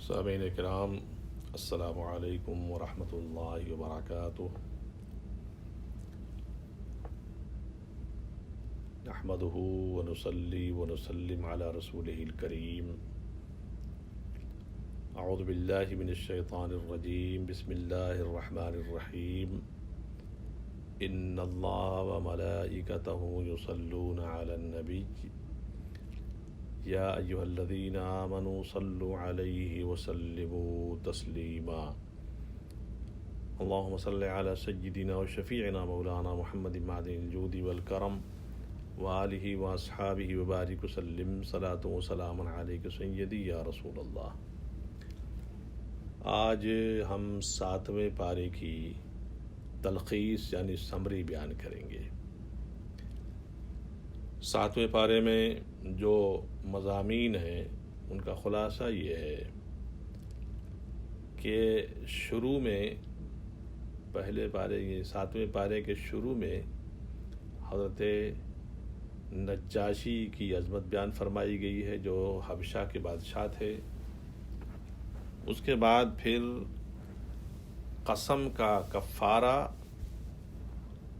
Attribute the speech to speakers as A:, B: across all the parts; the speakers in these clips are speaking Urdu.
A: سامعین کرام، السلام علیکم ورحمۃ اللہ وبرکاتہ۔ نحمدہ ونصلی ونسلم علی رسولہ الکریم۔ اعوذ باللہ من الشیطان الرجیم، بسم اللہ الرحمن الرحیم۔ ان اللہ وملائکتہ یصلون علی النبی یا ایھا الذین آمنوا صلوا علیہ وسلموا تسلیما۔ اللہم صل علی سیدنا وشفیعنا مولانا محمد معدن الجود والکرم وآلہ واصحابہ وبارک وسلم صلاۃ وسلام علیک سیدی یا رسول اللہ۔ آج ہم 7ویں پارے کی تلخیص یعنی سمری بیان کریں گے۔ 7ویں پارے میں جو مضامین ہیں ان کا خلاصہ یہ ہے کہ شروع میں پہلے پارے 7ویں پارے کے شروع میں حضرت نجاشی کی عظمت بیان فرمائی گئی ہے جو حبشہ کے بادشاہ تھے۔ اس کے بعد پھر قسم کا کفارہ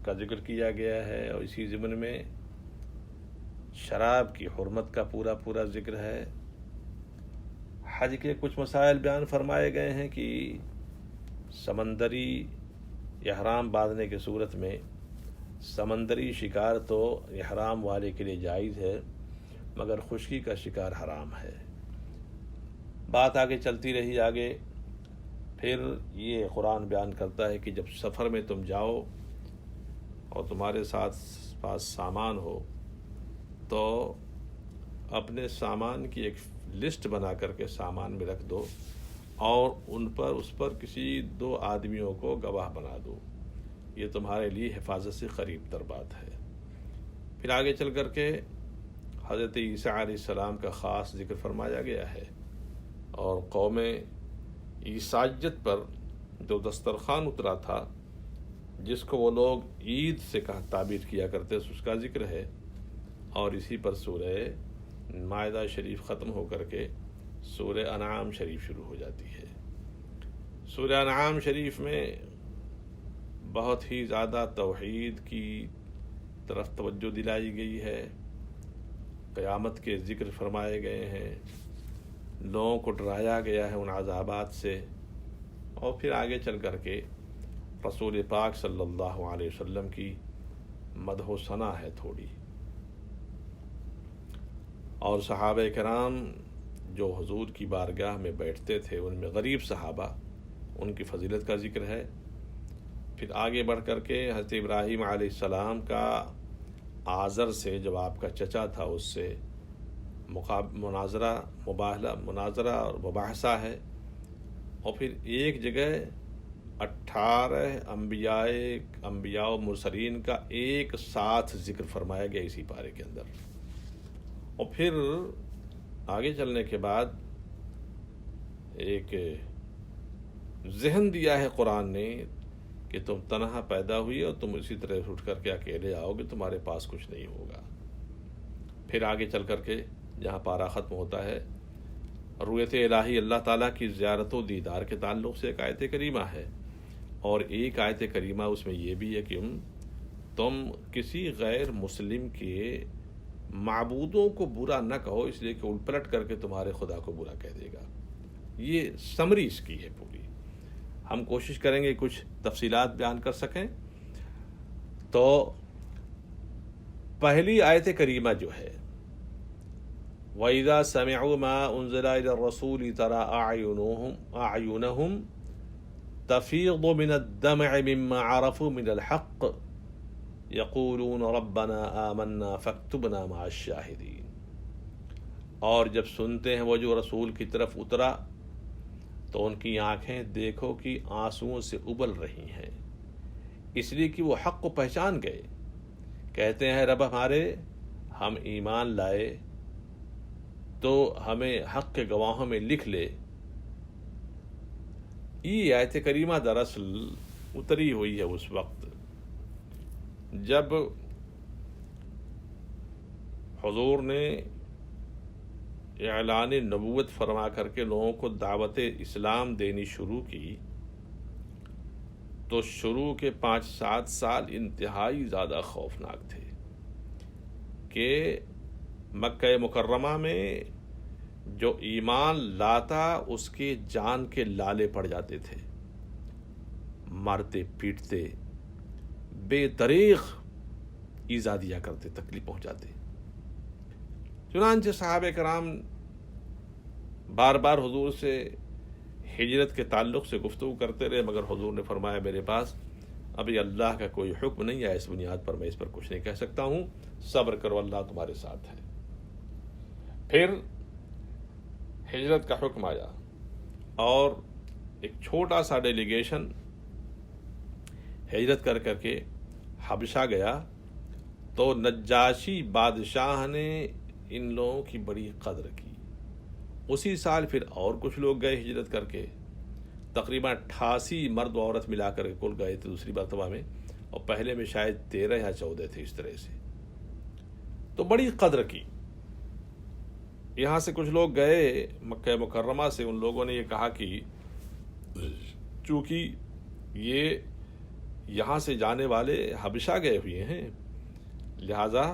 A: کا ذکر کیا گیا ہے، اور اسی ضمن میں شراب کی حرمت کا پورا ذکر ہے۔ حج کے کچھ مسائل بیان فرمائے گئے ہیں کہ سمندری احرام باندھنے کی صورت میں سمندری شکار تو احرام والے کے لیے جائز ہے، مگر خشکی کا شکار حرام ہے۔ بات آگے چلتی رہی۔ آگے پھر یہ قرآن بیان کرتا ہے کہ جب سفر میں تم جاؤ اور تمہارے پاس سامان ہو تو اپنے سامان کی ایک لسٹ بنا کر کے سامان میں رکھ دو، اور اس پر کسی 2 آدمیوں کو گواہ بنا دو۔ یہ تمہارے لیے حفاظت سے قریب تر بات ہے۔ پھر آگے چل کر کے حضرت عیسیٰ علیہ السلام کا خاص ذکر فرمایا گیا ہے، اور قوم عیسائیت پر جو دسترخوان اترا تھا جس کو وہ لوگ عید سے تعبیر کیا کرتے اس کا ذکر ہے، اور اسی پر سورہ مائدہ شریف ختم ہو کر کے سورہ انعام شریف شروع ہو جاتی ہے۔ سورہ انعام شریف میں بہت ہی زیادہ توحید کی طرف توجہ دلائی گئی ہے، قیامت کے ذکر فرمائے گئے ہیں، لوگوں کو ڈرایا گیا ہے ان عذابات سے، اور پھر آگے چل کر کے رسول پاک صلی اللہ علیہ وسلم کی مدح و ثنا ہے تھوڑی، اور صحابہ کرام جو حضور کی بارگاہ میں بیٹھتے تھے ان میں غریب صحابہ، ان کی فضیلت کا ذکر ہے۔ پھر آگے بڑھ کر کے حضرت ابراہیم علیہ السلام کا آزر سے، جب آپ کا چچا تھا، اس سے مناظرہ اور مباحثہ ہے، اور پھر ایک جگہ 18 انبیاء و مرسلین کا ایک ساتھ ذکر فرمایا گیا اسی پارے کے اندر۔ اور پھر آگے چلنے کے بعد ایک ذہن دیا ہے قرآن نے کہ تم تنہا پیدا ہوئی اور تم اسی طرح اٹھ کر کے اکیلے آؤ گے، تمہارے پاس کچھ نہیں ہوگا۔ پھر آگے چل کر کے جہاں پارہ ختم ہوتا ہے، رؤیت الہی اللہ تعالیٰ کی زیارت و دیدار کے تعلق سے ایک آیت کریمہ ہے، اور ایک آیت کریمہ اس میں یہ بھی ہے کہ تم کسی غیر مسلم کے معبودوں کو برا نہ کہو، اس لیے کہ الٹ پلٹ کر کے تمہارے خدا کو برا کہہ دے گا۔ یہ سمری اس کی ہے پوری۔ ہم کوشش کریں گے کچھ تفصیلات بیان کر سکیں۔ تو پہلی آیت کریمہ جو ہے، وَإِذَا سَمِعُوا مَا أُنزِلَ إِلَى الرَّسُولِ تَرَىٰ أَعْيُنَهُمْ تَفِيضُ مِنَ الدَّمْعِ مِمَّا عَرَفُوا مِنَ الْحَقِّ يَقُولُونَ رَبَّنَا آمَنَّا فَاكْتُبْنَا مَعَ الشَّاهِدِينَ۔ اور جب سنتے ہیں وہ جو رسول کی طرف اترا تو ان کی آنکھیں دیکھو کہ آنسوؤں سے ابل رہی ہیں، اس لیے کہ وہ حق کو پہچان گئے۔ کہتے ہیں رب ہمارے، ہم ایمان لائے تو ہمیں حق کے گواہوں میں لکھ لے۔ یہ آیت کریمہ دراصل اتری ہوئی ہے اس وقت جب حضور نے اعلان نبوت فرما کر کے لوگوں کو دعوت اسلام دینی شروع کی تو شروع کے 5-7 سال انتہائی زیادہ خوفناک تھے کہ مکہ مکرمہ میں جو ایمان لاتا اس کے جان کے لالے پڑ جاتے تھے، مارتے پیٹتے، بے دریغ ایذا دیا کرتے، تکلیف پہنچاتے۔ چنانچہ صحابہ کرام بار بار حضور سے ہجرت کے تعلق سے گفتگو کرتے رہے، مگر حضور نے فرمایا میرے پاس ابھی اللہ کا کوئی حکم نہیں ہے، اس بنیاد پر میں اس پر کچھ نہیں کہہ سکتا ہوں، صبر کرو، اللہ تمہارے ساتھ ہے۔ پھر ہجرت کا حکم آیا اور ایک چھوٹا سا ڈیلیگیشن ہجرت کر کر کے حبشہ گیا، تو نجاشی بادشاہ نے ان لوگوں کی بڑی قدر کی۔ اسی سال پھر اور کچھ لوگ گئے ہجرت کر کے، تقریباً 88 مرد و عورت ملا کر کے کل گئے تھے دوسری مرتبہ میں، اور پہلے میں شاید 13 یا 14 تھے، اس طرح سے تو بڑی قدر کی۔ یہاں سے کچھ لوگ گئے مکہ مکرمہ سے، ان لوگوں نے یہ کہا کہ چونکہ یہ یہاں سے جانے والے حبشہ گئے ہوئے ہیں، لہذا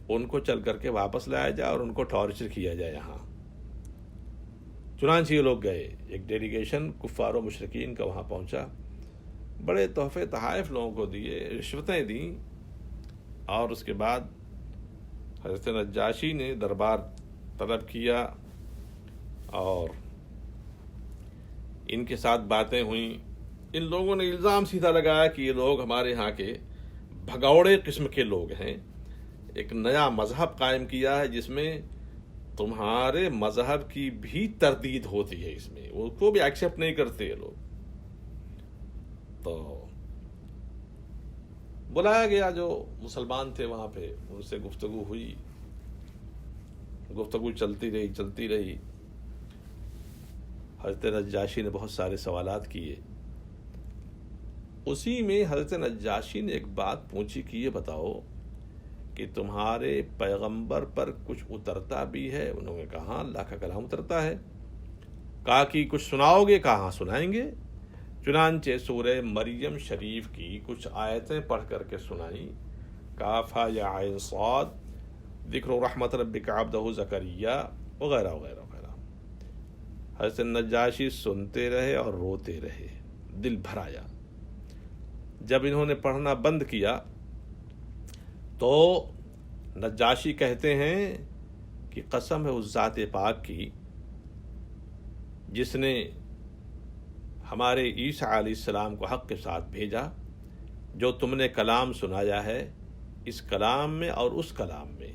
A: ان کو چل کر کے واپس لایا جائے اور ان کو ٹارچر کیا جائے یہاں۔ چنانچہ یہ لوگ گئے، ایک ڈیلیگیشن کفار و مشرکین کا وہاں پہنچا، بڑے تحفے تحائف لوگوں کو دیے، رشوتیں دیں، اور اس کے بعد حضرت نجاشی نے دربار طلب کیا اور ان کے ساتھ باتیں ہوئیں۔ ان لوگوں نے الزام سیدھا لگایا کہ یہ لوگ ہمارے ہاں کے بھگوڑے قسم کے لوگ ہیں، ایک نیا مذہب قائم کیا ہے جس میں تمہارے مذہب کی بھی تردید ہوتی ہے، اس میں وہ کو بھی ایکسیپٹ نہیں کرتے یہ لوگ۔ تو بلایا گیا جو مسلمان تھے وہاں پہ، ان سے گفتگو ہوئی، گفتگو چلتی رہی۔ حضرت نجاشی نے بہت سارے سوالات کیے، اسی میں حضرت نجاشی نے ایک بات پوچھی کہ یہ بتاؤ کہ تمہارے پیغمبر پر کچھ اترتا بھی ہے؟ انہوں نے کہا اللہ کا کلام اترتا ہے۔ کہا کہ کچھ سناؤ گے؟ کہا سنائیں گے۔ چنانچہ سورہ مریم شریف کی کچھ آیتیں پڑھ کر کے سنائیں، کاف یا عین صاد، ذکر رحمت ربک عبدہ زکریا، وغیرہ وغیرہ وغیرہ۔ حضرت نجاشی سنتے رہے اور روتے رہے، دل بھر آیا۔ جب انہوں نے پڑھنا بند کیا تو نجاشی کہتے ہیں کہ قسم ہے اس ذات پاک کی جس نے ہمارے عیسیٰ علیہ السلام کو حق کے ساتھ بھیجا، جو تم نے کلام سنایا ہے، اس کلام میں اور اس کلام میں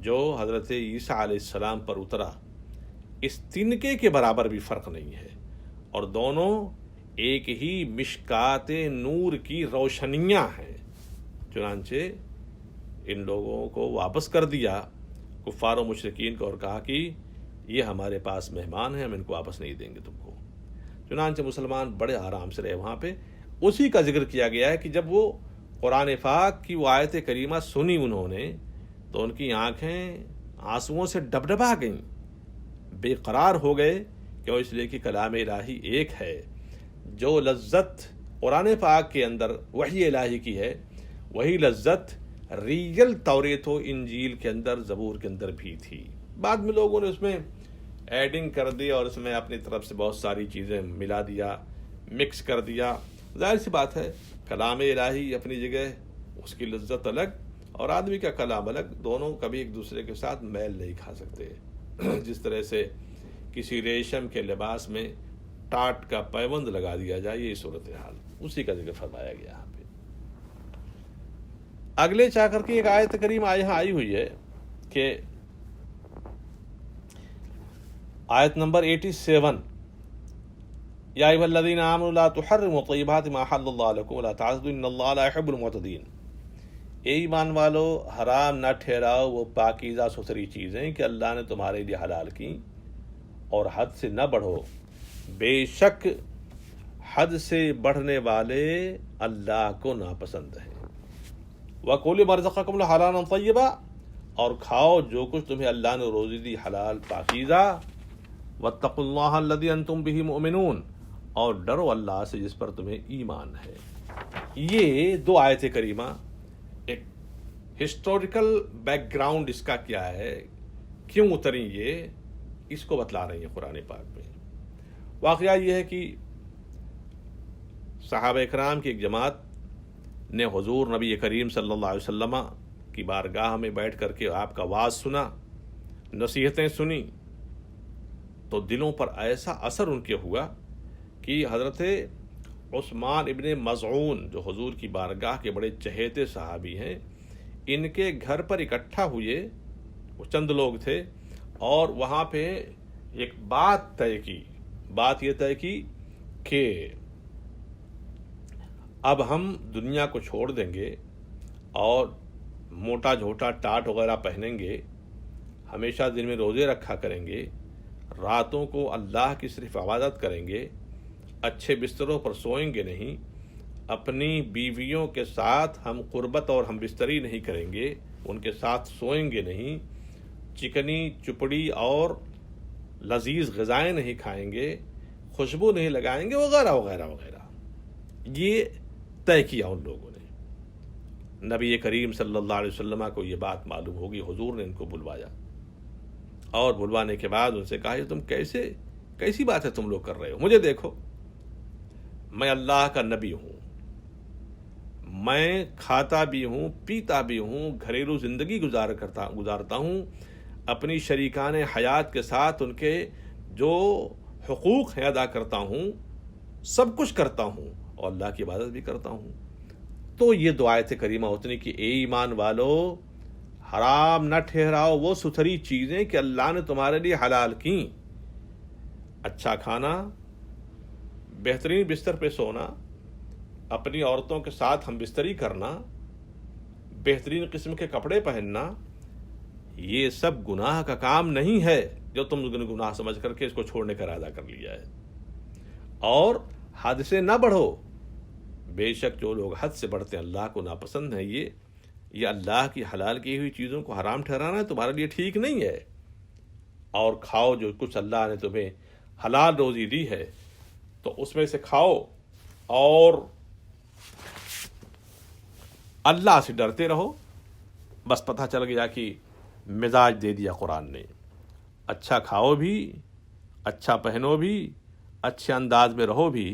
A: جو حضرت عیسیٰ علیہ السلام پر اترا، اس تنکے کے برابر بھی فرق نہیں ہے، اور دونوں ایک ہی مشکات نور کی روشنیاں ہیں۔ چنانچہ ان لوگوں کو واپس کر دیا، کفار و مشرکین کو، اور کہا کہ یہ ہمارے پاس مہمان ہیں، ہم ان کو واپس نہیں دیں گے تم کو۔ چنانچہ مسلمان بڑے آرام سے رہے وہاں پہ۔ اسی کا ذکر کیا گیا ہے کہ جب وہ قرآن پاک کی وہ آیت کریمہ سنی انہوں نے تو ان کی آنکھیں آنسوؤں سے ڈبڈبا گئیں، بے قرار ہو گئے، کیوں؟ اس لیے کہ کلام الہی ایک ہے۔ جو لذت قرآن پاک کے اندر وحی الہی کی ہے، وہی لذت ریل توریت و انجیل کے اندر، زبور کے اندر بھی تھی۔ بعد میں لوگوں نے اس میں ایڈنگ کر دی اور اس میں اپنی طرف سے بہت ساری چیزیں ملا دیا، مکس کر دیا۔ ظاہر سی بات ہے کلام الہی اپنی جگہ، اس کی لذت الگ اور آدمی کا کلام الگ، دونوں کبھی ایک دوسرے کے ساتھ میل نہیں کھا سکتے۔ جس طرح سے کسی ریشم کے لباس میں ٹاٹ کا پیوند لگا دیا جائے، یہ صورتحال، اسی کا ذکر فرمایا گیا یہاں پہ۔ اگلے چاہ کر کے ایک آیت کریمہ یہاں آئی ہوئی ہے کہ آیت نمبر 87، یا ایھا الذین آمنوا لا تحرموا طیبات ما احل اللہ لکم ولا تعتدوا ان اللہ لا يحب المعتدین۔ اے ایمان والو، حرام نہ ٹھہراؤ وہ پاکیزہ ستھری چیزیں کہ اللہ نے تمہارے لیے حلال کی، اور حد سے نہ بڑھو، بے شک حد سے بڑھنے والے اللہ کو ناپسند ہے۔ وَكُلُوا مَا رَزَقَكُمُ اللَّهُ حَلَالًا طَيِّبًا، اور کھاؤ جو کچھ تمہیں اللہ نے روزی دی حلال پاکیزہ، واتقوا اللہ الذی انتم بہ مؤمنون، اور ڈرو اللہ سے جس پر تمہیں ایمان ہے۔ یہ دو آیت کریمہ ایک ہسٹوریکل بیک گراؤنڈ اس کا کیا ہے، کیوں اتری یہ، اس کو بتلا رہی ہیں قرآن پاک میں۔ واقعہ یہ ہے کہ صحابہ اکرام کی ایک جماعت نے حضور نبی کریم صلی اللہ علیہ وسلم کی بارگاہ میں بیٹھ کر کے آپ کا واعظ سنا، نصیحتیں سنی، تو دلوں پر ایسا اثر ان کے ہوا کہ حضرت عثمان ابن مظعون جو حضور کی بارگاہ کے بڑے چہیتے صحابی ہیں، ان کے گھر پر اکٹھا ہوئے، وہ چند لوگ تھے، اور وہاں پہ ایک بات یہ طے کی کہ اب ہم دنیا کو چھوڑ دیں گے اور موٹا جھوٹا ٹاٹ وغیرہ پہنیں گے، ہمیشہ دن میں روزے رکھا کریں گے، راتوں کو اللہ کی صرف عبادت کریں گے، اچھے بستروں پر سوئیں گے نہیں، اپنی بیویوں کے ساتھ ہم قربت اور ہم بستری نہیں کریں گے، ان کے ساتھ سوئیں گے نہیں، چکنی چپڑی اور لذیذ غذائیں نہیں کھائیں گے، خوشبو نہیں لگائیں گے، وغیرہ وغیرہ وغیرہ۔ یہ طے کیا ان لوگوں نے۔ نبی کریم صلی اللہ علیہ وسلم کو یہ بات معلوم ہوگی، حضور نے ان کو بلوایا، اور بلوانے کے بعد ان سے کہا یہ تم کیسی بات ہے تم لوگ کر رہے ہو؟ مجھے دیکھو، میں اللہ کا نبی ہوں، میں کھاتا بھی ہوں، پیتا بھی ہوں، گھریلو زندگی گزارتا ہوں، اپنی شریکان حیات کے ساتھ ان کے جو حقوق ہیں ادا کرتا ہوں، سب کچھ کرتا ہوں، اور اللہ کی عبادت بھی کرتا ہوں۔ تو یہ دو آیت کریمہ اتنی کہ اے ایمان والو، حرام نہ ٹھہراؤ وہ ستھری چیزیں کہ اللہ نے تمہارے لیے حلال کیں۔ اچھا کھانا، بہترین بستر پہ سونا، اپنی عورتوں کے ساتھ ہم بستری کرنا، بہترین قسم کے کپڑے پہننا، یہ سب گناہ کا کام نہیں ہے جو تم گناہ سمجھ کر کے اس کو چھوڑنے کا ارادہ کر لیا ہے۔ اور حد سے نہ بڑھو، بے شک جو لوگ حد سے بڑھتے ہیں اللہ کو ناپسند ہے۔ یہ اللہ کی حلال کی ہوئی چیزوں کو حرام ٹھہرانا ہے تمہارے لیے ٹھیک نہیں ہے۔ اور کھاؤ جو کچھ اللہ نے تمہیں حلال روزی دی ہے تو اس میں سے کھاؤ، اور اللہ سے ڈرتے رہو۔ بس پتہ چل گیا کہ مزاج دے دیا قرآن نے، اچھا کھاؤ بھی، اچھا پہنو بھی، اچھے انداز میں رہو بھی،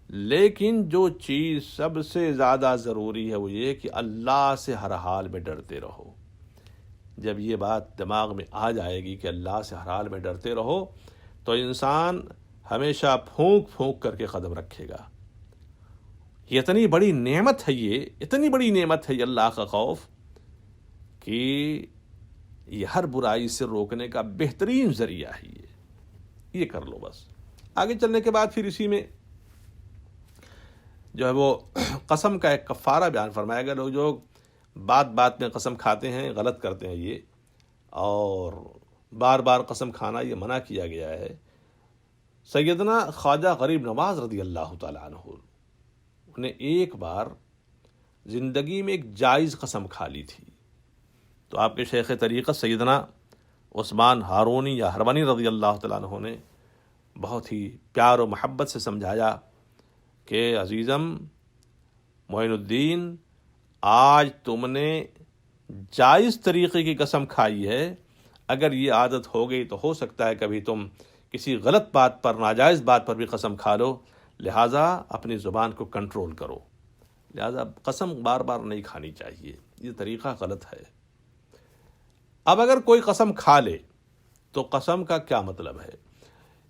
A: لیکن جو چیز سب سے زیادہ ضروری ہے وہ یہ کہ اللہ سے ہر حال میں ڈرتے رہو۔ جب یہ بات دماغ میں آ جائے گی کہ اللہ سے ہر حال میں ڈرتے رہو، تو انسان ہمیشہ پھونک پھونک کر کے قدم رکھے گا۔ یہ اتنی بڑی نعمت ہے، اتنی بڑی نعمت ہے یہ اللہ کا خوف، کہ یہ ہر برائی سے روکنے کا بہترین ذریعہ ہے۔ یہ کر لو بس۔ آگے چلنے کے بعد پھر اسی میں جو ہے وہ قسم کا ایک کفارہ بیان فرمایا گیا۔ لوگ جو بات بات میں قسم کھاتے ہیں، غلط کرتے ہیں یہ، اور بار بار قسم کھانا یہ منع کیا گیا ہے۔ سیدنا خواجہ غریب نواز رضی اللہ تعالیٰ عنہ نے ایک بار زندگی میں ایک جائز قسم کھا لی تھی، تو آپ کے شیخ طریقت سیدنا عثمان ہارونی یا ہروانی رضی اللہ تعالیٰ عنہ نے بہت ہی پیار و محبت سے سمجھایا کہ عزیزم معین الدین، آج تم نے جائز طریقے کی قسم کھائی ہے، اگر یہ عادت ہو گئی تو ہو سکتا ہے کبھی تم کسی غلط بات پر، ناجائز بات پر بھی قسم کھا لو، لہٰذا اپنی زبان کو کنٹرول کرو، لہٰذا قسم بار بار نہیں کھانی چاہیے، یہ طریقہ غلط ہے۔ اب اگر کوئی قسم کھا لے تو قسم کا کیا مطلب ہے؟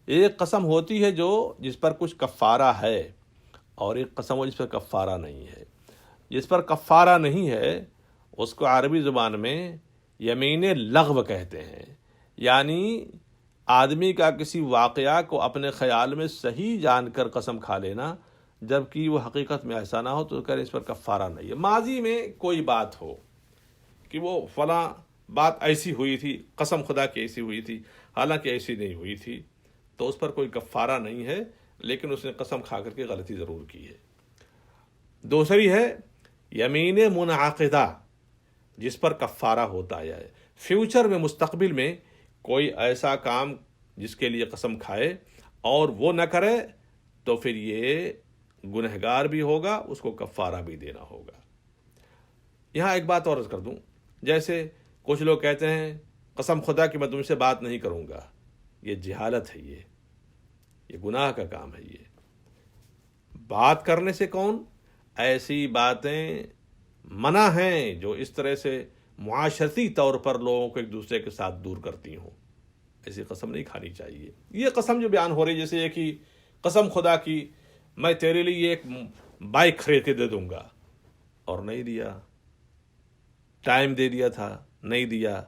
A: ایک قسم ہوتی ہے جس پر کچھ کفارہ ہے، اور ایک قسم ہو جس پر کفارہ نہیں ہے۔ جس پر کفارہ نہیں ہے اس کو عربی زبان میں یمین لغو کہتے ہیں، یعنی آدمی کا کسی واقعہ کو اپنے خیال میں صحیح جان کر قسم کھا لینا، جبکہ وہ حقیقت میں ایسا نہ ہو تو کہ اس پر کفارہ نہیں ہے۔ ماضی میں کوئی بات ہو کہ وہ فلاں بات ایسی ہوئی تھی، قسم خدا کی ایسی ہوئی تھی، حالانکہ ایسی نہیں ہوئی تھی، تو اس پر کوئی کفارہ نہیں ہے، لیکن اس نے قسم کھا کر کے غلطی ضرور کی ہے۔ دوسری ہے یمین منعقدہ، جس پر کفارہ ہوتا ہے، فیوچر میں، مستقبل میں کوئی ایسا کام جس کے لیے قسم کھائے اور وہ نہ کرے تو پھر یہ گنہگار بھی ہوگا، اس کو کفارہ بھی دینا ہوگا۔ یہاں ایک بات اور عرض کر دوں، جیسے کچھ لوگ کہتے ہیں قسم خدا کہ میں تم سے بات نہیں کروں گا، یہ جہالت ہے، یہ گناہ کا کام ہے۔ یہ بات کرنے سے کون؟ ایسی باتیں منع ہیں جو اس طرح سے معاشرتی طور پر لوگوں کو ایک دوسرے کے ساتھ دور کرتی ہوں، ایسی قسم نہیں کھانی چاہیے۔ یہ قسم جو بیان ہو رہی ہے، جیسے یہ کہ قسم خدا کی میں تیرے لیے ایک بائک خرید کے دے دوں گا، اور نہیں دیا، ٹائم دے دیا تھا نہیں دیا،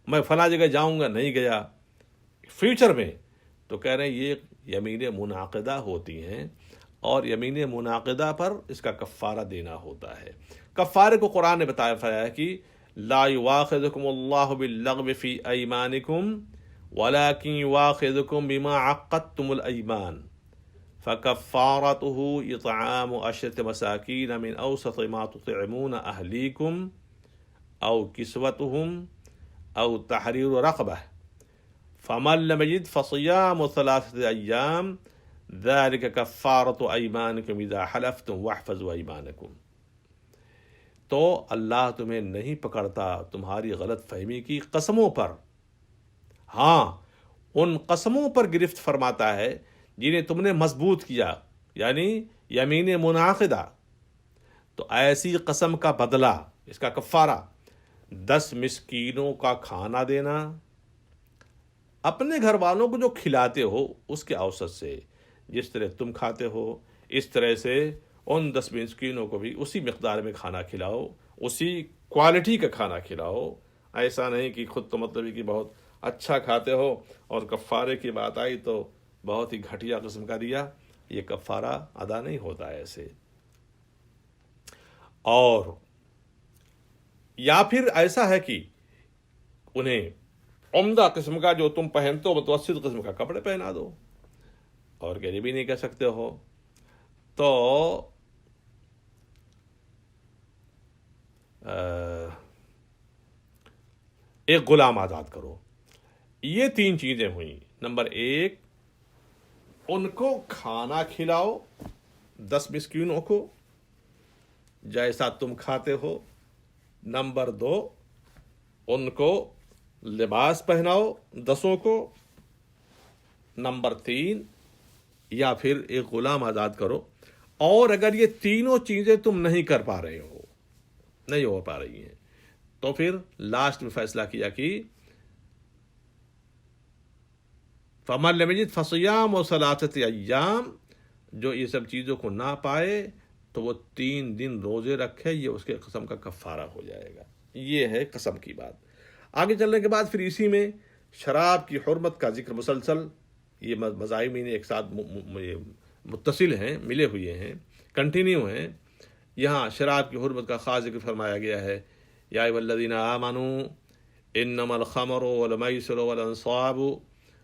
A: میں فلاں جگہ جاؤں گا نہیں گیا، فیوچر میں، تو کہہ رہے ہیں یہ یمین منعقدہ ہوتی ہیں، اور یمین منعقدہ پر اس کا کفارہ دینا ہوتا ہے۔ کفارے کو قرآن نے بتایا ہے کہ لا یواخذکم اللہ باللغو فی ایمانکم ولکن یواخذکم بما عقدتم الایمان فکفارته اطعام 10 مساکین من اوسط ما تطعمون اہلیکم او کسوتهم او تحریر رقبہ فمن لم یجد فصیام 3 ایام ذلک کفارۃ ایمانکم اذا حلفتم واحفظوا ایمانکم۔ تو اللہ تمہیں نہیں پکڑتا تمہاری غلط فہمی کی قسموں پر، ہاں ان قسموں پر گرفت فرماتا ہے جنہیں تم نے مضبوط کیا، یعنی یمین منعقدہ۔ تو ایسی قسم کا بدلہ، اس کا کفارہ 10 مسکینوں کا کھانا دینا، اپنے گھر والوں کو جو کھلاتے ہو اس کے اوسط سے، جس طرح تم کھاتے ہو اس طرح سے ان 10 مسکینوں کو بھی اسی مقدار میں کھانا کھلاؤ، اسی کوالٹی کا کھانا کھلاؤ۔ ایسا نہیں کہ خود تو مطلب کہ بہت اچھا کھاتے ہو اور کفارے کی بات آئی تو بہت ہی گھٹیا قسم کا دیا، یہ کفارہ ادا نہیں ہوتا ہے ایسے۔ اور یا پھر ایسا ہے کہ انہیں عمدہ قسم کا جو تم پہنتے ہو متوسط قسم کا کپڑے پہنا دو، اور غریب بھی نہیں کہہ سکتے ہو، تو ایک غلام آزاد کرو۔ یہ 3 چیزیں ہوئیں۔ نمبر 1، ان کو کھانا کھلاؤ 10 مسکینوں کو جیسا تم کھاتے ہو۔ نمبر 2، ان کو لباس پہناؤ 10 کو۔ نمبر 3، یا پھر ایک غلام آزاد کرو۔ اور اگر یہ تینوں چیزیں تم نہیں کر پا رہے ہو، نہیں ہو پا رہی ہیں، تو پھر لاسٹ میں فیصلہ کیا کہ فَمَن لَمْ يَجِدْ فَصِيَامُ 3 ایام، جو یہ سب چیزوں کو نہ پائے تو وہ 3 دن روزے رکھے، یہ اس کے قسم کا کفارہ ہو جائے گا۔ یہ ہے قسم کی بات۔ آگے چلنے کے بعد پھر اسی میں شراب کی حرمت کا ذکر مسلسل، یہ مضامین ایک ساتھ متصل ہیں، ملے ہوئے ہیں، کنٹینیو ہیں۔ یہاں شراب کی حرمت کا خاص ذکر فرمایا گیا ہے، یا ایھا الذین آمنوا انما الخمر والمیسر والانصاب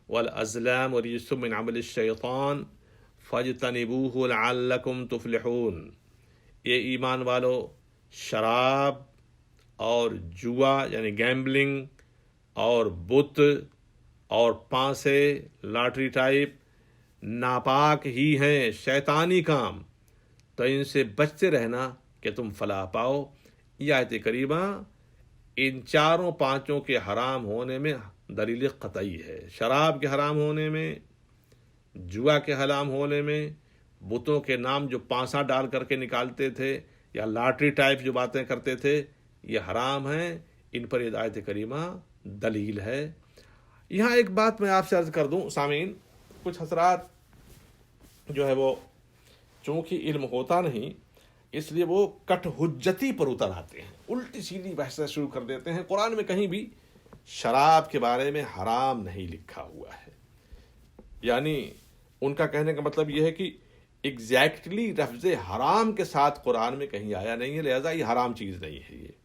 A: والازلام رجس من عمل الشیطان فاجتنبوہ لعلکم تفلحون۔ یہ ایمان والو، شراب اور جوا یعنی گیمبلنگ اور بت اور پانسے، لاٹری ٹائپ ناپاک ہی ہیں، شیطانی کام، تو ان سے بچتے رہنا کہ تم فلاح پاؤ۔ یہ آیت کریمہ ان 4 کے حرام ہونے میں دلیل قطعی ہے۔ شراب کے حرام ہونے میں، جوا کے حرام ہونے میں، بتوں کے نام جو پانسا ڈال کر کے نکالتے تھے یا لاٹری ٹائپ جو باتیں کرتے تھے، یہ حرام ہیں، ان پر یہ آیت کریمہ دلیل ہے۔ یہاں ایک بات میں آپ سے عرض کر دوں سامعین، کچھ حضرات جو ہے وہ چونکہ علم ہوتا نہیں، اس لیے وہ کٹ حجتی پر اتر آتے ہیں، الٹی سیدھی بحثیں شروع کر دیتے ہیں۔ قرآن میں کہیں بھی شراب کے بارے میں حرام نہیں لکھا ہوا ہے، یعنی ان کا کہنے کا مطلب یہ ہے کہ ایگزیکٹلی لفظ حرام کے ساتھ قرآن میں کہیں آیا نہیں ہے، لہذا یہ حرام چیز نہیں ہے۔ یہ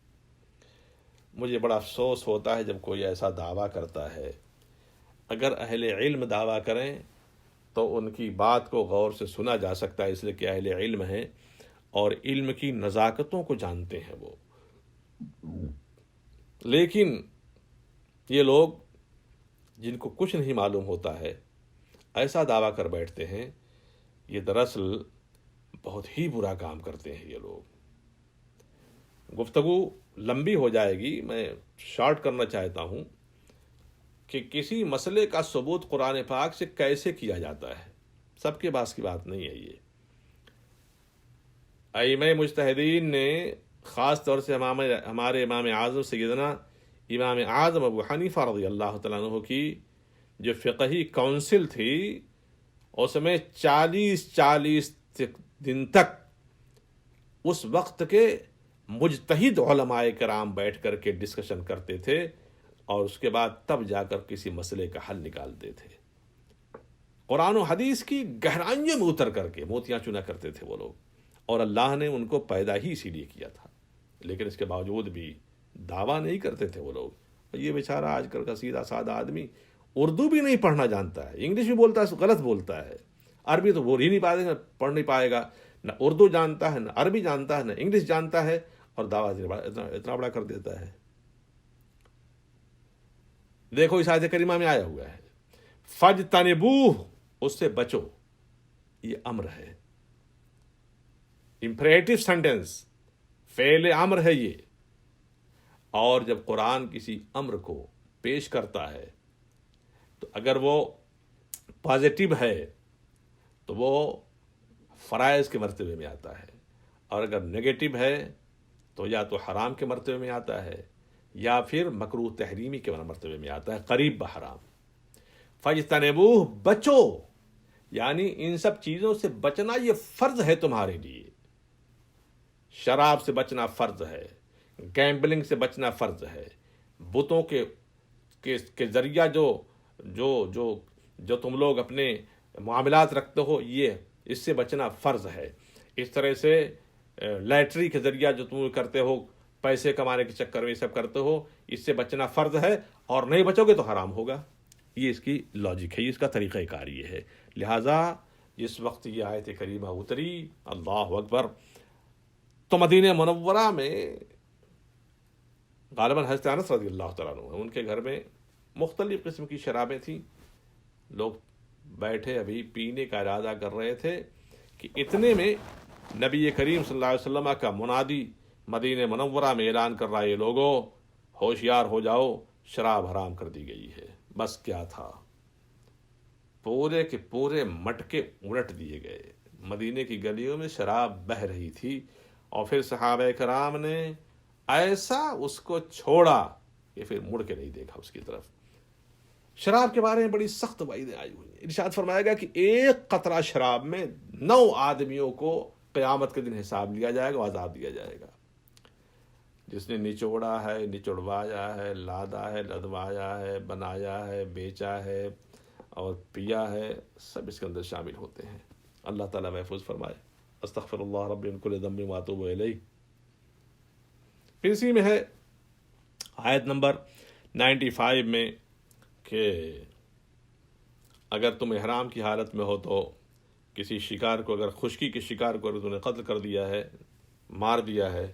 A: مجھے بڑا افسوس ہوتا ہے جب کوئی ایسا دعویٰ کرتا ہے۔ اگر اہل علم دعویٰ کریں تو ان کی بات کو غور سے سنا جا سکتا ہے، اس لیے کہ اہل علم ہیں اور علم کی نزاکتوں کو جانتے ہیں وہ۔ لیکن یہ لوگ جن کو کچھ نہیں معلوم ہوتا ہے ایسا دعویٰ کر بیٹھتے ہیں، یہ دراصل بہت ہی برا کام کرتے ہیں یہ لوگ۔ گفتگو لمبی ہو جائے گی، میں شارٹ کرنا چاہتا ہوں کہ کسی مسئلے کا ثبوت قرآن پاک سے کیسے کیا جاتا ہے، سب کے پاس کی بات نہیں ہے یہ۔ ائمہ مجتہدین نے خاص طور سے ہمارے امام اعظم سیدنا امام اعظم ابو حنیفہ رضی اللہ تعالیٰ عنہ کی جو فقہی کونسل تھی، اس میں 40 دن تک اس وقت کے مجتہد علماء کرام بیٹھ کر کے ڈسکشن کرتے تھے، اور اس کے بعد تب جا کر کسی مسئلے کا حل نکالتے تھے۔ قرآن و حدیث کی گہرائیوں میں اتر کر کے موتیاں چنا کرتے تھے وہ لوگ، اور اللہ نے ان کو پیدا ہی اسی لیے کیا تھا، لیکن اس کے باوجود بھی دعویٰ نہیں کرتے تھے وہ لوگ۔ یہ بیچارہ آج کل کا سیدھا سادہ آدمی اردو بھی نہیں پڑھنا جانتا ہے، انگلش بھی بولتا ہے غلط بولتا ہے، عربی تو بول ہی نہیں پائے گا، پڑھ نہیں پائے گا، نہ اردو جانتا ہے، نہ عربی جانتا ہے، نہ انگلش جانتا ہے، اور دعویٰ اتنا بڑا کر دیتا ہے۔ دیکھو اس آیت کریمہ میں آیا ہوا ہے فَاجْتَنِبُوهُ، اس سے بچو، یہ امر ہے، امپریٹو سینٹینس، فعل امر ہے یہ۔ اور جب قرآن کسی امر کو پیش کرتا ہے تو اگر وہ پازیٹیو ہے تو وہ فرائض کے مرتبے میں آتا ہے، اور اگر نگیٹو ہے تو یا تو حرام کے مرتبے میں آتا ہے یا پھر مکروہ تحریمی کے مرتبے میں آتا ہے، قریب بحرام۔ فَاجْتَنِبُوهُ، بچو، یعنی ان سب چیزوں سے بچنا یہ فرض ہے تمہارے لیے۔ شراب سے بچنا فرض ہے، گیمبلنگ سے بچنا فرض ہے، بتوں کے ذریعہ جو تم لوگ اپنے معاملات رکھتے ہو، یہ اس سے بچنا فرض ہے۔ اس طرح سے لائٹری کے ذریعہ جو تم کرتے ہو، پیسے کمانے کے چکر میں یہ سب کرتے ہو، اس سے بچنا فرض ہے، اور نہیں بچو گے تو حرام ہوگا۔ یہ اس کی لاجک ہے، اس کا طریقہ کار یہ ہے۔ لہٰذا جس وقت یہ آیت کریمہ اتری، اللہ اکبر، تو مدینہ منورہ میں غالباً حضرت انس رضی اللہ تعالیٰ عنہ، ان کے گھر میں مختلف قسم کی شرابیں تھیں، لوگ بیٹھے ابھی پینے کا ارادہ کر رہے تھے کہ اتنے میں نبی کریم صلی اللہ علیہ وسلم کا منادی مدینہ منورہ میں اعلان کر رہا ہے، یہ لوگوں ہوشیار ہو جاؤ، شراب حرام کر دی گئی ہے۔ بس کیا تھا، پورے کے پورے مٹکے الٹ دیے گئے، مدینے کی گلیوں میں شراب بہہ رہی تھی، اور پھر صحابہ کرام نے ایسا اس کو چھوڑا کہ پھر مڑ کے نہیں دیکھا اس کی طرف۔ شراب کے بارے میں بڑی سخت وعیدیں آئی ہوئی ہیں، ارشاد فرمایا گیا کہ ایک قطرہ شراب میں 9 آدمیوں کو قیامت کے دن حساب لیا جائے گا، عذاب دیا جائے گا۔ جس نے نچوڑا ہے، نچڑوایا ہے، لادا ہے، لدوایا ہے، بنایا ہے، بیچا ہے اور پیا ہے، سب اس کے اندر شامل ہوتے ہیں۔ اللہ تعالیٰ محفوظ فرمائے۔ استغفر اللہ ربی من کل ذنب واتوب الیہ۔ پھر اسی میں ہے آیت نمبر 95 میں کہ اگر تم احرام کی حالت میں ہو تو کسی شکار کو، اگر خشکی کے شکار کو اگر تم نے قتل کر دیا ہے، مار دیا ہے،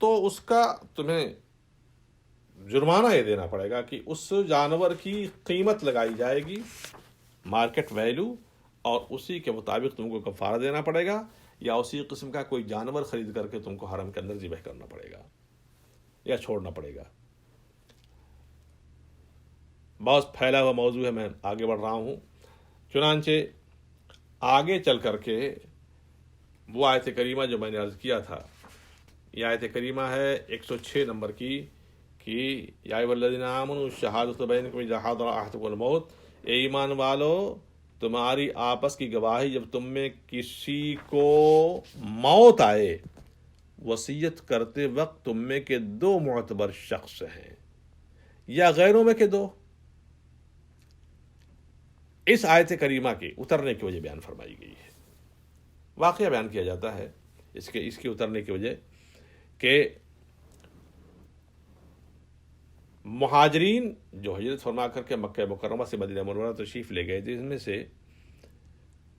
A: تو اس کا تمہیں جرمانہ یہ دینا پڑے گا کہ اس جانور کی قیمت لگائی جائے گی، مارکیٹ ویلیو، اور اسی کے مطابق تم کو کفارہ دینا پڑے گا، یا اسی قسم کا کوئی جانور خرید کر کے تم کو حرم کے اندر ذبح کرنا پڑے گا یا چھوڑنا پڑے گا۔ بہت پھیلا ہوا موضوع ہے، میں آگے بڑھ رہا ہوں۔ چنانچہ آگے چل کر کے وہ آیت کریمہ جو میں نے عرض کیا تھا، یہ آیت کریمہ ہے 106 نمبر کی، کہ یا ایھا الذین آمنوا شہادۃ بینکم اذا حضر احدکم الموت، اے ایمان والو، تمہاری آپس کی گواہی جب تم میں کسی کو موت آئے، وصیت کرتے وقت تم میں کے 2 معتبر شخص ہیں یا غیروں میں کے 2۔ اس آیت کریمہ کے اترنے کی وجہ بیان فرمائی گئی ہے، واقعہ بیان کیا جاتا ہے اس کے اترنے کی وجہ کہ مہاجرین جو ہجرت فرما کر کے مکہ مکرمہ سے مدینہ منورہ تشریف لے گئے تھے، ان میں سے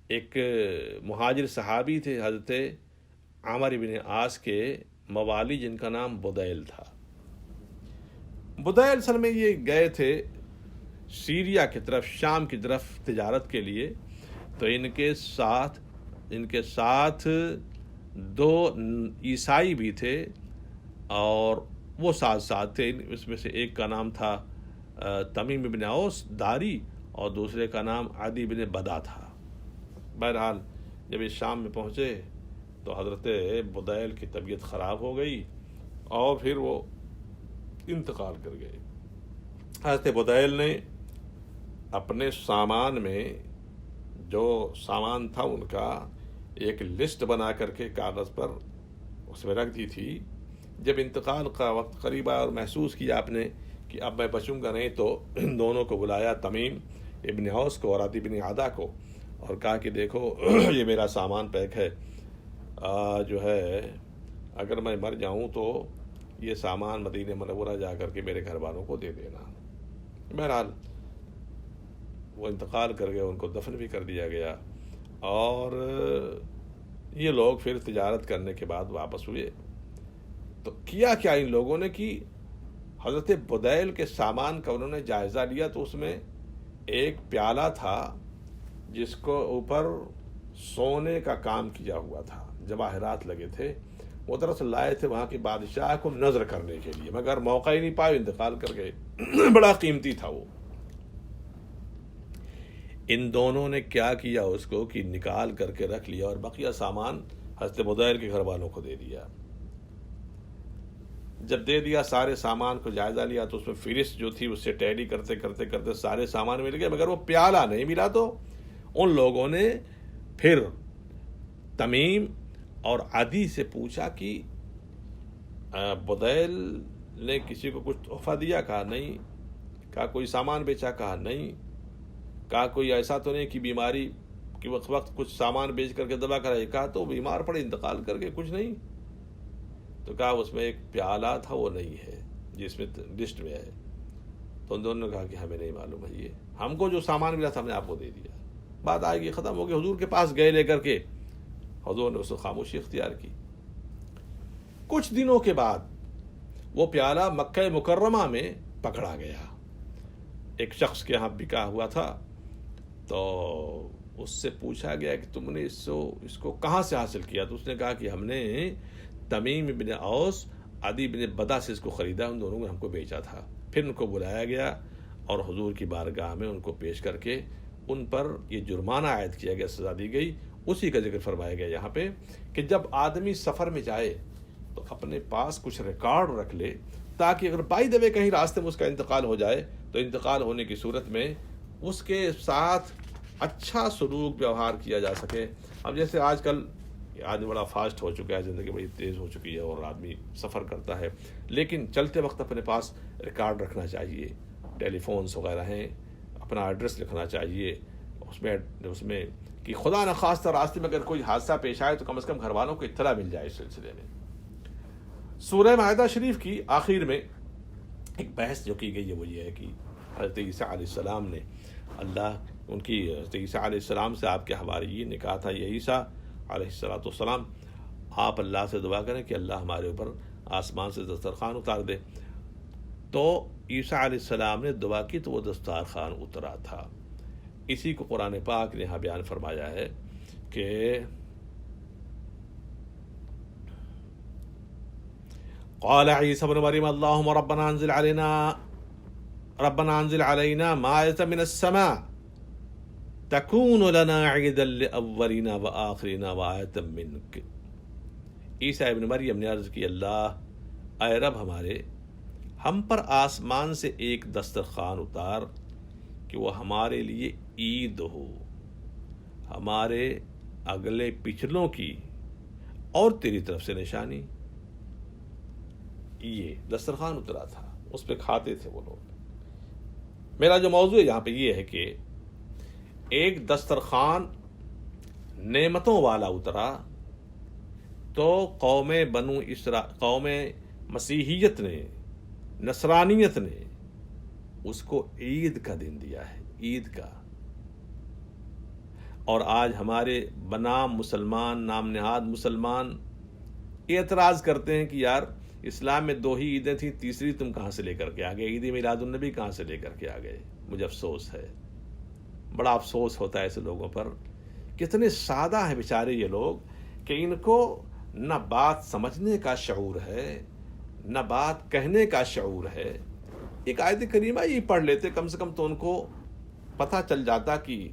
A: ایک مہاجر صحابی تھے حضرت عامر بن عاص کے موالی، جن کا نام بدیل تھا۔ بدیل اصل میں یہ گئے تھے سیریا کی طرف، شام کی طرف تجارت کے لیے، تو ان کے ساتھ دو عیسائی بھی تھے اور وہ ساتھ تھے. اس میں سے ایک کا نام تھا تمیم بن اوس داری اور دوسرے کا نام عدی بن بدا تھا. بہرحال جب اس شام میں پہنچے تو حضرت بدیل کی طبیعت خراب ہو گئی اور پھر وہ انتقال کر گئے. حضرت بدیل نے اپنے سامان میں جو سامان تھا ان کا ایک لسٹ بنا کر کے کاغذ پر اس میں رکھ دی تھی. جب انتقال کا وقت قریب آیا اور محسوس کیا آپ نے کہ اب میں بچوں گا نہیں، تو ان دونوں کو بلایا، تمیم ابن اوس کو اور عدی بن عدا کو، اور کہا کہ دیکھو یہ میرا سامان پیک ہے، جو ہے اگر میں مر جاؤں تو یہ سامان مدینہ منورہ جا کر کے میرے گھر والوں کو دے دینا. بہرحال وہ انتقال کر گئے، ان کو دفن بھی کر دیا گیا. اور یہ لوگ پھر تجارت کرنے کے بعد واپس ہوئے. تو کیا ان لوگوں نے کہ حضرت بدیل کے سامان کا انہوں نے جائزہ لیا، تو اس میں ایک پیالہ تھا جس کو اوپر سونے کا کام کیا ہوا تھا، جواہرات لگے تھے. وہ دراصل لائے تھے وہاں کے بادشاہ کو نظر کرنے کے لیے، مگر موقع ہی نہیں پائے، انتقال کر گئے. بڑا قیمتی تھا وہ. ان دونوں نے کیا کیا اس کو کہ نکال کر کے رکھ لیا اور بقیہ سامان حضرت بدیل کے گھر والوں کو دے دیا. جب دے دیا سارے سامان کو جائزہ لیا تو اس میں فہرست جو تھی اس سے ٹیلی کرتے سارے سامان مل گئے، مگر وہ پیالہ نہیں ملا. تو ان لوگوں نے پھر تمیم اور عدی سے پوچھا کہ بدیل نے کسی کو کچھ تحفہ دیا؟ کہا نہیں. کہا کوئی سامان بیچا؟ کہا نہیں. کہا کوئی ایسا تو نہیں کہ بیماری کہ وقت کچھ سامان بیچ کر کے دوا کرائی؟ کہا تو بیمار پڑے انتقال کر کے کچھ نہیں. تو کہا اس میں ایک پیالہ تھا وہ نہیں ہے جس میں لسٹ میں ہے. تو ان دونوں نے کہا کہ ہمیں نہیں معلوم ہے، یہ ہم کو جو سامان ملا تھا ہم نے آپ کو دے دیا. بات آئے گی ختم ہو گئی. حضور کے پاس گئے لے کر کے، حضور نے اس کو خاموشی اختیار کی. کچھ دنوں کے بعد وہ پیالہ مکہ مکرمہ میں پکڑا گیا. ایک شخص کے ہاں بکا ہوا تھا، تو اس سے پوچھا گیا کہ تم نے اس کو کہاں سے حاصل کیا؟ تو اس نے کہا کہ ہم نے تمیم بن اوس عدی بن بدا سے اس کو خریدا، ان دونوں نے ہم کو بیچا تھا. پھر ان کو بلایا گیا اور حضور کی بارگاہ میں ان کو پیش کر کے ان پر یہ جرمانہ عائد کیا گیا، سزا دی گئی. اسی کا ذکر فرمایا گیا یہاں پہ کہ جب آدمی سفر میں جائے تو اپنے پاس کچھ ریکارڈ رکھ لے، تاکہ اگر بائی دبے کہیں راستے میں اس کا انتقال ہو جائے تو انتقال ہونے کی صورت میں اس کے ساتھ اچھا سلوک ویوہار کیا جا سکے. اب جیسے آج کل آدمی بڑا فاسٹ ہو چکا ہے، زندگی بڑی تیز ہو چکی ہے اور آدمی سفر کرتا ہے، لیکن چلتے وقت اپنے پاس ریکارڈ رکھنا چاہیے. ٹیلی فونس وغیرہ ہیں، اپنا ایڈریس لکھنا چاہیے اس میں کہ خدا نخواستہ راستے میں اگر کوئی حادثہ پیش آئے تو کم از کم گھر والوں کو اطلاع مل جائے. اس سلسلے میں سورہ مائدہ شریف کی آخر میں ایک بحث جو کی گئی ہے وہ یہ ہے کہ حضرت عیسیٰ علیہ السلام نے حضرت عیسیٰ علیہ السلام سے آپ کے حواریین نے کہا تھا، یہ عیسیٰ علیہ السلام آپ اللہ سے دعا کریں کہ اللہ ہمارے اوپر آسمان سے دسترخوان اتار دے. تو عیسیٰ علیہ السلام نے دعا کی تو وہ دسترخوان اترا تھا. اسی کو قرآن پاک نے یہاں بیان فرمایا ہے کہ قال عیسیٰ ابن مریم اللہم ربنا انزل علینا مائدۃ من السماء تکون لنا عیدا لاولنا وآخرنا وآیۃ منک. عیسیٰ ابن مریم نے عرض کی، اللہ اے رب ہمارے، ہم پر آسمان سے ایک دسترخوان اتار کہ وہ ہمارے لیے عید ہو، ہمارے اگلے پچھلوں کی اور تیری طرف سے نشانی. یہ دسترخوان اترا تھا، اس پہ کھاتے تھے وہ لوگ. میرا جو موضوع یہاں پہ یہ ہے کہ ایک دسترخوان نعمتوں والا اترا تو قوم مسیحیت نے، نصرانیت نے اس کو عید کا دن دیا ہے، عید کا. اور آج ہمارے بنام مسلمان، نام نہاد مسلمان اعتراض کرتے ہیں کہ یار اسلام میں 2 ہی عیدیں تھیں، تیسری تم کہاں سے لے کر کے آ گئے؟ عید میلاد النبی کہاں سے لے کر کے آ گئے؟ مجھے افسوس ہے، بڑا افسوس ہوتا ہے ایسے لوگوں پر. کتنے سادہ ہیں بیچارے یہ لوگ کہ ان کو نہ بات سمجھنے کا شعور ہے، نہ بات کہنے کا شعور ہے. ایک آیت کریمہ ہی پڑھ لیتے کم سے کم تو ان کو پتہ چل جاتا کہ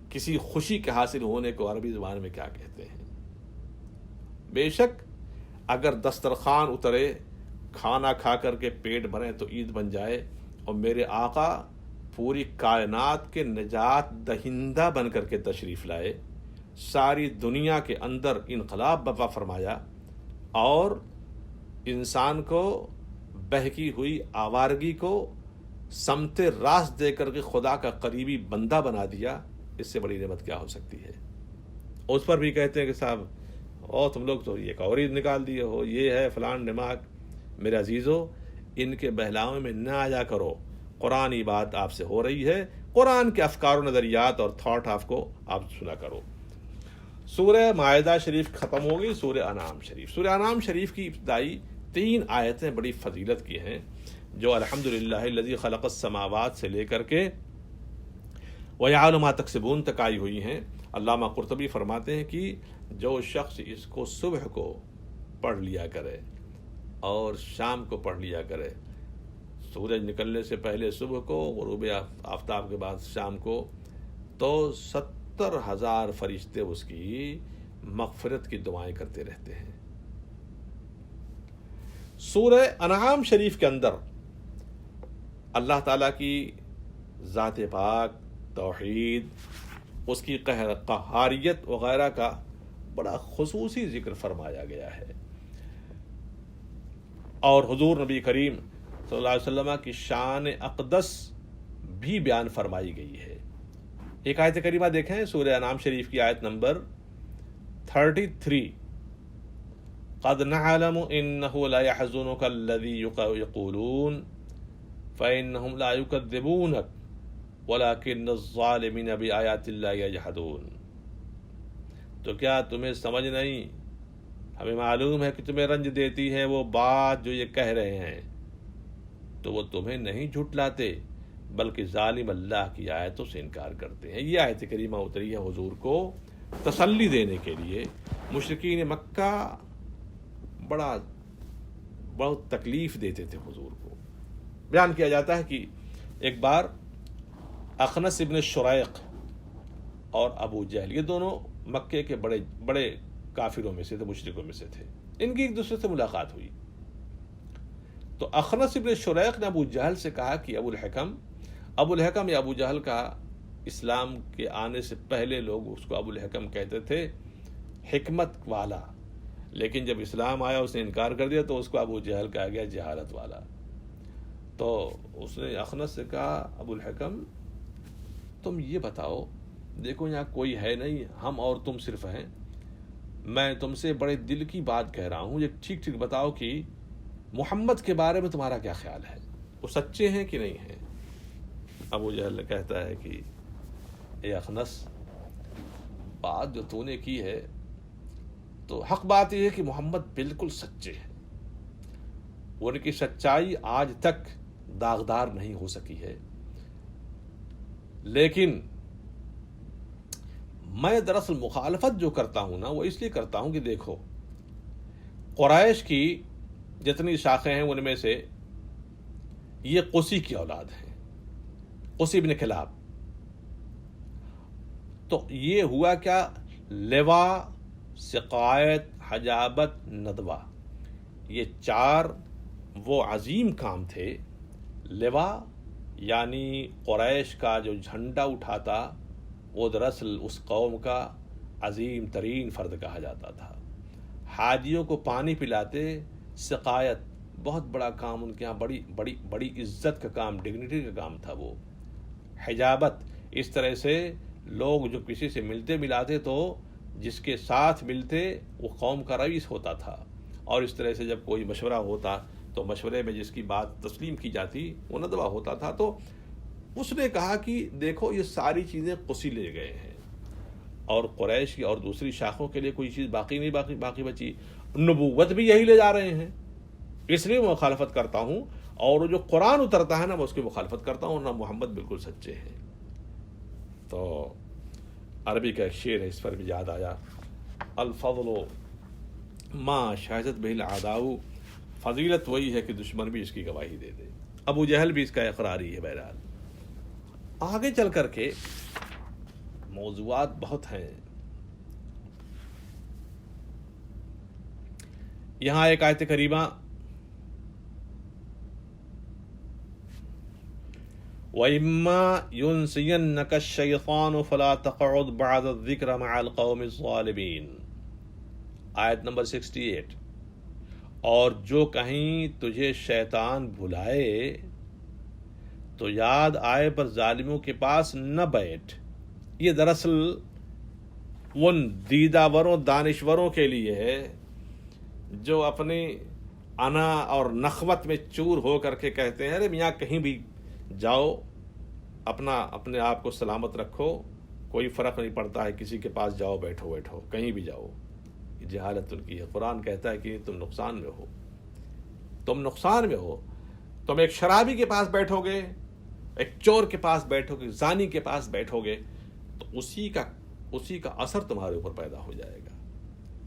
A: کسی خوشی کے حاصل ہونے کو عربی زبان میں کیا کہتے ہیں. بے شک اگر دسترخوان اترے، کھانا کھا کر کے پیٹ بھریں تو عید بن جائے، اور میرے آقا پوری کائنات کے نجات دہندہ بن کر کے تشریف لائے، ساری دنیا کے اندر انقلاب برپا فرمایا، اور انسان کو بہکی ہوئی آوارگی کو سمت راست دے کر کے خدا کا قریبی بندہ بنا دیا. اس سے بڑی نعمت کیا ہو سکتی ہے؟ اس پر بھی کہتے ہیں کہ صاحب تم لوگ تو ایک اور عید نکال دیے ہو، یہ ہے فلان دماغ. میرے عزیزو، ان کے بہلاوے میں نہ آیا کرو. قرآنی بات آپ سے ہو رہی ہے، قرآن کے افکار و نظریات اور تھاٹ آپ کو آپ سنا کرو. سورہ مائدہ شریف ختم ہوگی، سورہ انعام شریف. سورہ انعام شریف کی ابتدائی 3 آیتیں بڑی فضیلت کی ہیں، جو الحمدللہ الذی خلق السماوات سے لے کر کے وَيَعْلَمُ مَا تَكْسِبُونَ تک آئی ہوئی ہیں. علامہ قرطبی فرماتے ہیں کہ جو شخص اس کو صبح کو پڑھ لیا کرے اور شام کو پڑھ لیا کرے، سورج نکلنے سے پہلے صبح کو، غروب آفتاب کے بعد شام کو، تو 70,000 فرشتے اس کی مغفرت کی دعائیں کرتے رہتے ہیں. سورہ انعام شریف کے اندر اللہ تعالیٰ کی ذات پاک، توحید، اس کی قہاریت وغیرہ کا بڑا خصوصی ذکر فرمایا گیا ہے، اور حضور نبی کریم صلی اللہ علیہ وسلم کی شان اقدس بھی بیان فرمائی گئی ہے. ایک آیت کریمہ دیکھیں، سورہ انعام شریف کی آیت نمبر 33. قَدْ نَعْلَمُ إِنَّهُ لَيَحْزُنُكَ الَّذِي يَقُولُونَ فَإِنَّهُمْ لَا يُكَذِّبُونَكَ وَلَكِنَّ الظَّالِمِينَ بِآيَاتِ اللَّهِ يَجْحَدُونَ. تو کیا تمہیں سمجھ نہیں؟ ہمیں معلوم ہے کہ تمہیں رنج دیتی ہے وہ بات جو یہ کہہ رہے ہیں، تو وہ تمہیں نہیں جھٹلاتے بلکہ ظالم اللہ کی آیتوں سے انکار کرتے ہیں. یہ آیت کریمہ اتری ہے حضور کو تسلی دینے کے لیے. مشرکین مکہ بہت تکلیف دیتے تھے حضور کو. بیان کیا جاتا ہے کہ ایک بار اخنس ابن شریق اور ابو جہل، یہ دونوں مکے کے بڑے بڑے کافروں میں سے تھے، مشرکوں میں سے تھے. ان کی ایک دوسرے سے ملاقات ہوئی تو اخنس ابن شریق نے ابو جہل سے کہا کہ ابو الحکم یا ابو جہل کا اسلام کے آنے سے پہلے لوگ اس کو ابو الحکم کہتے تھے، حکمت والا، لیکن جب اسلام آیا اس نے انکار کر دیا تو اس کو ابو جہل کہا گیا، جہالت والا. تو اس نے اخنس سے کہا، ابو الحکم تم یہ بتاؤ، دیکھو یہاں کوئی ہے نہیں، ہم اور تم صرف ہیں، میں تم سے بڑے دل کی بات کہہ رہا ہوں، یہ ٹھیک ٹھیک بتاؤ کہ محمد کے بارے میں تمہارا کیا خیال ہے، وہ سچے ہیں کہ نہیں ہیں؟ ابو جہل کہتا ہے کہ اے اخنس، بات جو تو نے کی ہے تو حق بات یہ ہے کہ محمد بالکل سچے ہیں، ان کی سچائی آج تک داغدار نہیں ہو سکی ہے، لیکن میں دراصل مخالفت جو کرتا ہوں نا وہ اس لیے کرتا ہوں کہ دیکھو قریش کی جتنی شاخیں ہیں ان میں سے یہ قسی کی اولاد ہیں، قسی بن کلاب. تو یہ ہوا کیا، لوا، سقایت، حجابت، ندوہ، یہ 4 وہ عظیم کام تھے. لوا یعنی قریش کا جو جھنڈا اٹھاتا وہ دراصل اس قوم کا عظیم ترین فرد کہا جاتا تھا. حاجیوں کو پانی پلاتے، سقایت بہت بڑا کام ان کے ہاں، بڑی عزت کا کام، ڈگنیٹی کا کام تھا وہ. حجابت، اس طرح سے لوگ جو کسی سے ملتے ملاتے تو جس کے ساتھ ملتے وہ قوم کا رئیس ہوتا تھا، اور اس طرح سے جب کوئی مشورہ ہوتا تو مشورے میں جس کی بات تسلیم کی جاتی وہ ندوہ ہوتا تھا. تو اس نے کہا کہ دیکھو یہ ساری چیزیں قسی لے گئے ہیں، اور قریش کی اور دوسری شاخوں کے لیے کوئی چیز باقی نہیں باقی بچی. نبوت بھی یہی لے جا رہے ہیں، اس لیے میں مخالفت کرتا ہوں، اور جو قرآن اترتا ہے نا میں اس کی مخالفت کرتا ہوں، نہ محمد بالکل سچے ہیں۔ تو عربی کا ایک شعر ہے، اس پر بھی یاد آیا، الفضل ما شہدت بہ العداء، فضیلت وہی ہے کہ دشمن بھی اس کی گواہی دے دے۔ ابو جہل بھی اس کا اقراری ہے۔ بہرحال آگے چل کر کے موضوعات بہت ہیں۔ یہاں ایک آیت کریمہ، وَإِمَّا يُنْسِيَنَّكَ الشَّيْطَانُ فَلَا تَقْعُدْ بَعْدَ الذِّكْرِ مَعَ الْقَوْمِ الظَّالِمِينَ، آیت نمبر 68۔ اور جو کہیں تجھے شیطان بھلائے تو یاد آئے پر ظالموں کے پاس نہ بیٹھ۔ یہ دراصل ان دیداوروں دانشوروں کے لیے ہے جو اپنی انا اور نخوت میں چور ہو کر کے کہتے ہیں ارے میاں کہیں بھی جاؤ، اپنے آپ کو سلامت رکھو، کوئی فرق نہیں پڑتا ہے، کسی کے پاس جاؤ، بیٹھو کہیں بھی جاؤ۔ یہ جہالت ان کی ہے۔ قرآن کہتا ہے کہ تم نقصان میں ہو، تم نقصان میں ہو۔ تم ایک شرابی کے پاس بیٹھو گے، ایک چور کے پاس بیٹھو گے، زانی کے پاس بیٹھو گے تو اسی کا اثر تمہارے اوپر پیدا ہو جائے گا۔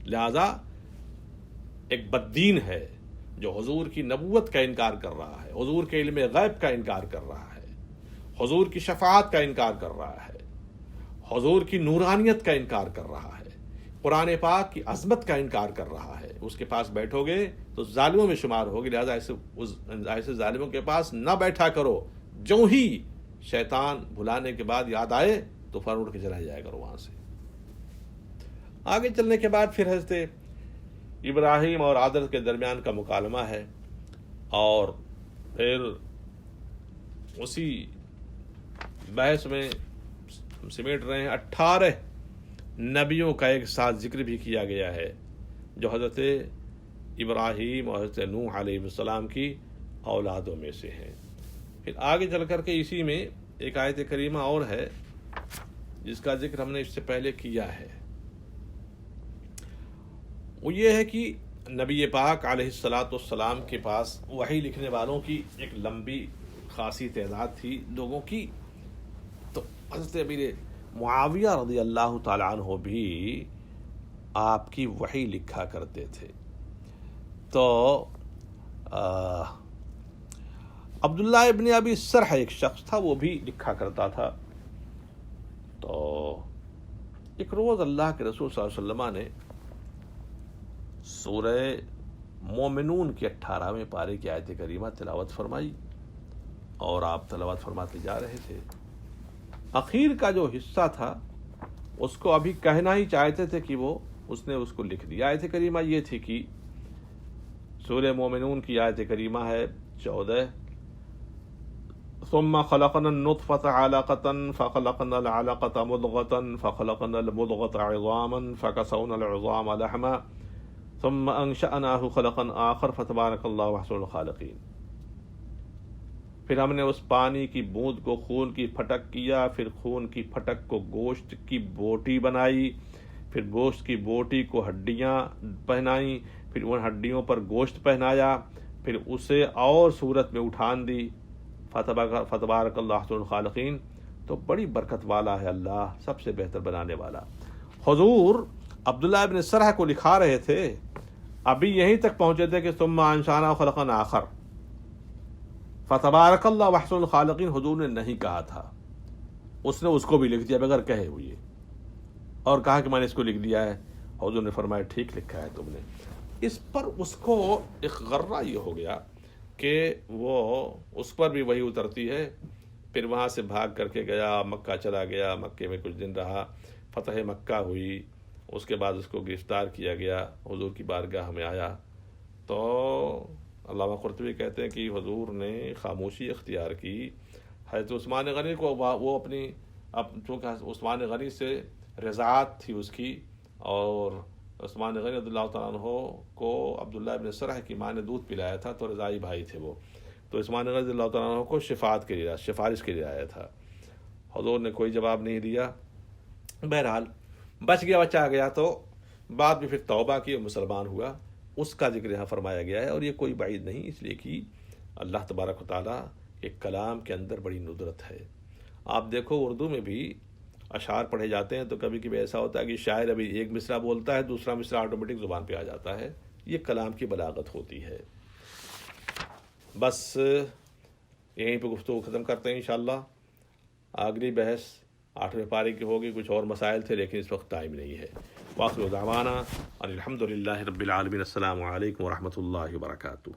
A: لہذا ایک بددین ہے جو حضور کی نبوت کا انکار کر رہا ہے، حضور کے علم غیب کا انکار کر رہا ہے، حضور کی شفاعت کا انکار کر رہا ہے، حضور کی نورانیت کا انکار کر رہا ہے، قرآن پاک کی عظمت کا انکار کر رہا ہے، اس کے پاس بیٹھو گے تو ظالموں میں شمار ہوگی۔ لہذا ایسے ظالموں کے پاس نہ بیٹھا کرو۔ جو ہی شیطان بھلانے کے بعد یاد آئے تو فوراً اٹھ کے چلا جائے کرو وہاں سے۔ آگے چلنے کے بعد پھر حضرت ابراہیم اور آدر کے درمیان کا مکالمہ ہے، اور پھر اسی بحث میں سمیٹ رہے ہیں 18 نبیوں کا ایک ساتھ ذکر بھی کیا گیا ہے جو حضرت ابراہیم اور حضرت نوح علیہ السلام کی اولادوں میں سے ہیں۔ پھر آگے چل کر کے اسی میں ایک آیت کریمہ اور ہے جس کا ذکر ہم نے اس سے پہلے کیا ہے، وہ یہ ہے کہ نبی پاک علیہ السلام کے پاس وحی لکھنے والوں کی ایک لمبی خاصی تعداد تھی لوگوں کی۔ تو حضرت امیر معاویہ رضی اللہ تعالیٰ عنہ بھی آپ کی وحی لکھا کرتے تھے۔ تو عبداللہ ابن ابی سرح ایک شخص تھا، وہ بھی لکھا کرتا تھا۔ تو ایک روز اللہ کے رسول صلی اللہ علیہ وسلم نے سورہ مومنون کی 18ویں پارے کی آیت کریمہ تلاوت فرمائی، اور آپ تلاوت فرماتے جا رہے تھے۔ اخیر کا جو حصہ تھا اس کو ابھی کہنا ہی چاہتے تھے کہ اس نے اس کو لکھ دیا۔ آیت کریمہ یہ تھی کہ سورہ مومنون کی آیت کریمہ ہے 14، ثم خلقنا النطفة علقة فخلقنا العلقة مضغة فخلقنا المضغة عظاما فكسونا العظام لحما ثم انشأناه خلقا آخر فتبارك الله احسن الخالقين۔ پھر ہم نے اس پانی کی بوند کو خون کی پھٹک کیا، پھر خون کی پھٹک کو گوشت کی بوٹی بنائی، پھر گوشت کی بوٹی کو ہڈیاں پہنائیں، پھر ان ہڈیوں پر گوشت پہنایا، پھر اسے اور صورت میں اٹھان دی۔ فتبارک اللہ احسن الخالقین، تو بڑی برکت والا ہے اللہ، سب سے بہتر بنانے والا۔ حضور عبداللہ ابن سرح کو لکھا رہے تھے، ابھی یہیں تک پہنچے تھے کہ ثم انشأنا خلقا آخر، فتبارک اللہ احسن الخالقین حضور نے نہیں کہا تھا، اس نے اس کو بھی لکھ دیا بغیر کہے ہوئے، اور کہا کہ میں نے اس کو لکھ دیا ہے۔ حضور نے فرمایا ٹھیک لکھا ہے تم نے۔ اس پر اس کو ایک غرہ یہ ہو گیا کہ وہ اس پر بھی وہی اترتی ہے۔ پھر وہاں سے بھاگ کر کے گیا، مکہ چلا گیا، مکے میں کچھ دن رہا، فتح مکہ ہوئی، اس کے بعد اس کو گرفتار کیا گیا، حضور کی بارگاہ میں آیا۔ تو علامہ قرطبی کہتے ہیں کہ حضور نے خاموشی اختیار کی۔ حضرت عثمان غنی کو وہ اپنی چونکہ عثمان غنی سے رضاعت تھی اس کی، اور عثمان غنی رضی اللہ تعالیٰ عنہ کو عبداللہ ابن سرح کی ماں نے دودھ پلایا تھا، تو رضاعی بھائی تھے وہ، تو عثمان غنی رضی اللہ تعالیٰ عنہ کو سفارش کے لیے آیا تھا۔ حضور نے کوئی جواب نہیں دیا۔ بہرحال بچ گیا، بچہ آ گیا، تو بعد میں پھر توبہ کی، مسلمان ہوا، اس کا ذکر یہاں فرمایا گیا ہے، اور یہ کوئی بعید نہیں، اس لیے کہ اللہ تبارک و تعالیٰ کے کلام کے اندر بڑی ندرت ہے۔ آپ دیکھو اردو میں بھی اشعار پڑھے جاتے ہیں تو کبھی کبھی ایسا ہوتا ہے کہ شاعر ابھی ایک مصرع بولتا ہے، دوسرا مصرع آٹومیٹک زبان پہ آ جاتا ہے، یہ کلام کی بلاغت ہوتی ہے۔ بس یہیں پہ گفتگو ختم کرتے ہیں انشاءاللہ۔ اگلی بحث 8ویں پارے کی ہوگی، کچھ اور مسائل تھے لیکن اس وقت ٹائم نہیں ہے۔ وآخر دعوانا الحمد للہ رب العالمین۔ السلام علیکم ورحمۃ اللہ وبرکاتہ۔